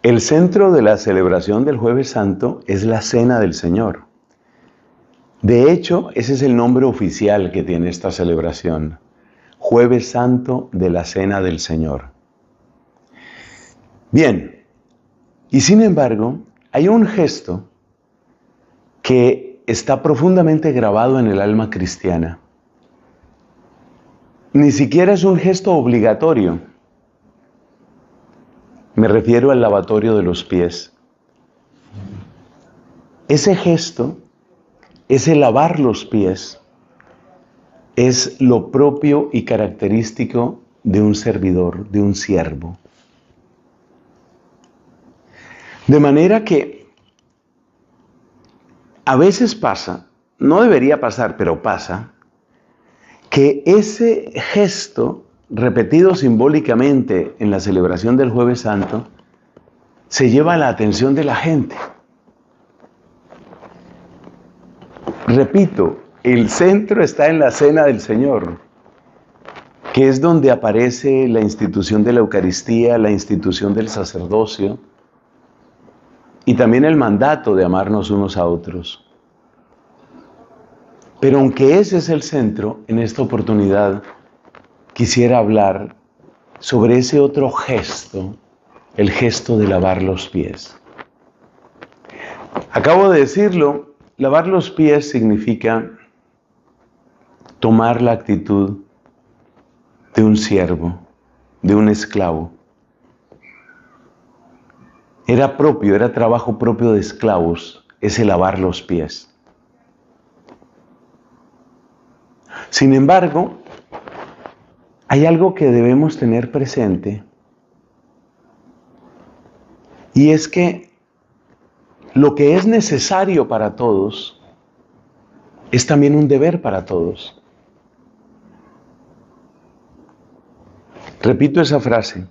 El centro de la celebración del Jueves Santo es la Cena del Señor. De hecho, ese es el nombre oficial que tiene esta celebración. Jueves Santo de la Cena del Señor. Bien, y sin embargo, hay un gesto que está profundamente grabado en el alma cristiana. Ni siquiera es un gesto obligatorio. Me refiero al lavatorio de los pies. Ese gesto, ese lavar los pies, es lo propio y característico de un servidor, de un siervo. De manera que a veces pasa, no debería pasar, pero pasa, que ese gesto, repetido simbólicamente en la celebración del Jueves Santo, se lleva la atención de la gente. Repito, el centro está en la Cena del Señor, que es donde aparece la institución de la Eucaristía, la institución del sacerdocio y también el mandato de amarnos unos a otros. Pero aunque ese es el centro, en esta oportunidad quisiera hablar sobre ese otro gesto, el gesto de lavar los pies. Acabo de decirlo, lavar los pies significa tomar la actitud de un siervo, de un esclavo. Era trabajo propio de esclavos, ese lavar los pies. Sin embargo, hay algo que debemos tener presente, y es que lo que es necesario para todos es también un deber para todos. Repito esa frase.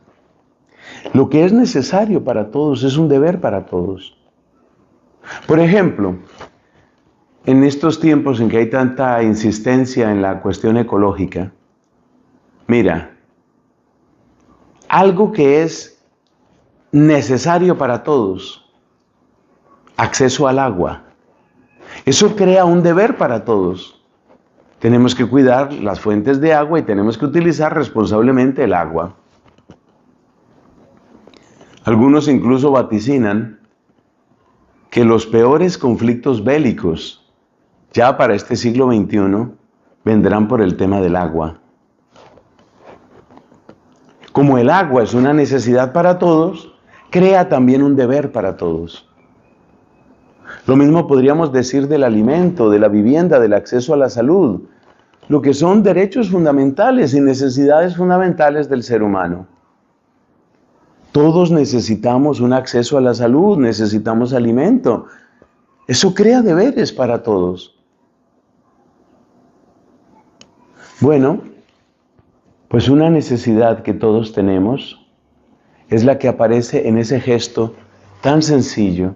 Lo que es necesario para todos es un deber para todos. Por ejemplo, en estos tiempos en que hay tanta insistencia en la cuestión ecológica, mira, algo que es necesario para todos, acceso al agua. Eso crea un deber para todos. Tenemos que cuidar las fuentes de agua y tenemos que utilizar responsablemente el agua. Algunos incluso vaticinan que los peores conflictos bélicos ya para este siglo XXI vendrán por el tema del agua. Como el agua es una necesidad para todos, crea también un deber para todos. Lo mismo podríamos decir del alimento, de la vivienda, del acceso a la salud, lo que son derechos fundamentales y necesidades fundamentales del ser humano. Todos necesitamos un acceso a la salud, necesitamos alimento. Eso crea deberes para todos. Bueno, pues una necesidad que todos tenemos es la que aparece en ese gesto tan sencillo,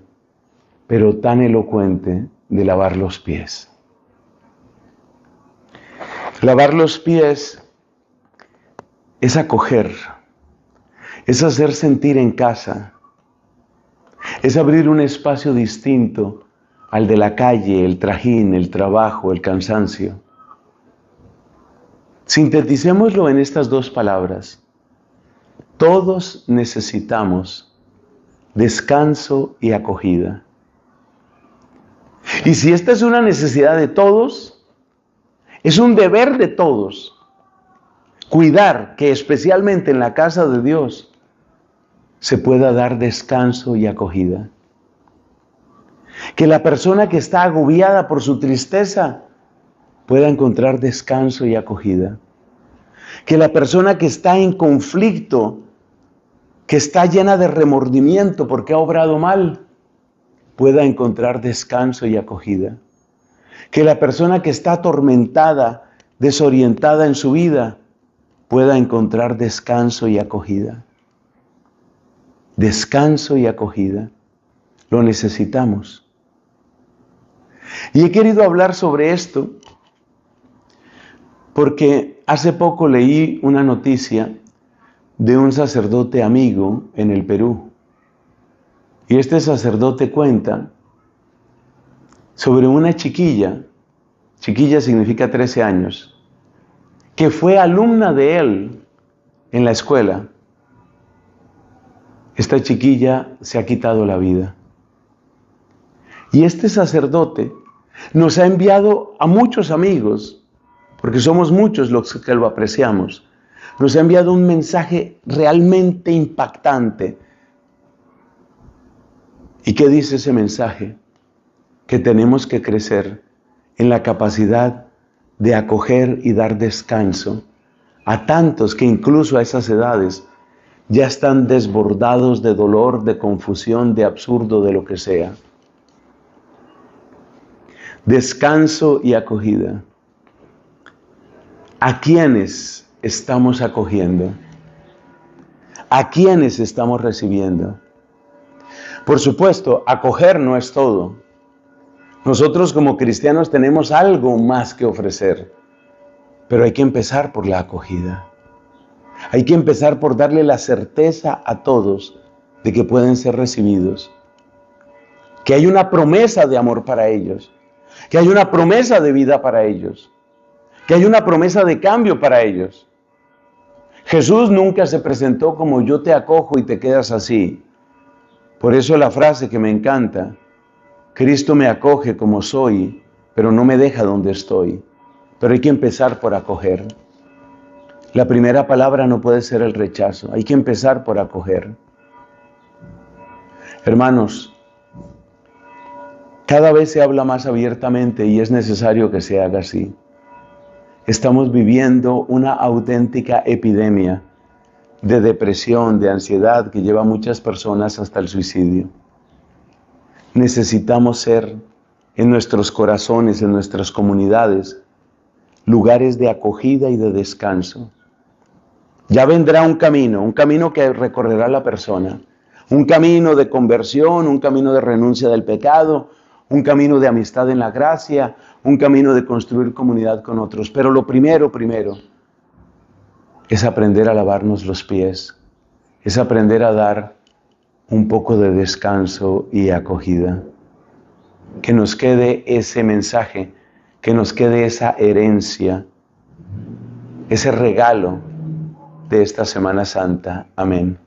pero tan elocuente de lavar los pies. Lavar los pies es acoger, es hacer sentir en casa, es abrir un espacio distinto al de la calle, el trajín, el trabajo, el cansancio. Sinteticémoslo en estas dos palabras. Todos necesitamos descanso y acogida. Y si esta es una necesidad de todos, es un deber de todos cuidar que especialmente en la casa de Dios se pueda dar descanso y acogida. Que la persona que está agobiada por su tristeza pueda encontrar descanso y acogida. Que la persona que está en conflicto, que está llena de remordimiento porque ha obrado mal, pueda encontrar descanso y acogida. Que la persona que está atormentada, desorientada en su vida, pueda encontrar descanso y acogida. Descanso y acogida. Lo necesitamos. Y he querido hablar sobre esto porque hace poco leí una noticia de un sacerdote amigo en el Perú. Y este sacerdote cuenta sobre una chiquilla significa 13 años, que fue alumna de él en la escuela. Esta chiquilla se ha quitado la vida. Y este sacerdote nos ha enviado a muchos amigos, porque somos muchos los que lo apreciamos. Nos ha enviado un mensaje realmente impactante. ¿Y qué dice ese mensaje? Que tenemos que crecer en la capacidad de acoger y dar descanso a tantos que incluso a esas edades ya están desbordados de dolor, de confusión, de absurdo, de lo que sea. Descanso y acogida. ¿A quiénes estamos acogiendo? ¿A quiénes estamos recibiendo? Por supuesto, acoger no es todo. Nosotros como cristianos tenemos algo más que ofrecer, pero hay que empezar por la acogida. Hay que empezar por darle la certeza a todos de que pueden ser recibidos, que hay una promesa de amor para ellos, que hay una promesa de vida para ellos, que hay una promesa de cambio para ellos. Jesús nunca se presentó como yo te acojo y te quedas así. Por eso la frase que me encanta, Cristo me acoge como soy, pero no me deja donde estoy. Pero hay que empezar por acoger. La primera palabra no puede ser el rechazo, hay que empezar por acoger. Hermanos, cada vez se habla más abiertamente y es necesario que se haga así. Estamos viviendo una auténtica epidemia de depresión, de ansiedad que lleva a muchas personas hasta el suicidio. Necesitamos ser en nuestros corazones, en nuestras comunidades, lugares de acogida y de descanso. Ya vendrá un camino que recorrerá la persona, un camino de conversión, un camino de renuncia del pecado, un camino de amistad en la gracia, un camino de construir comunidad con otros. Pero lo primero es aprender a lavarnos los pies, es aprender a dar un poco de descanso y acogida. Que nos quede ese mensaje, que nos quede esa herencia, ese regalo de esta Semana Santa. Amén.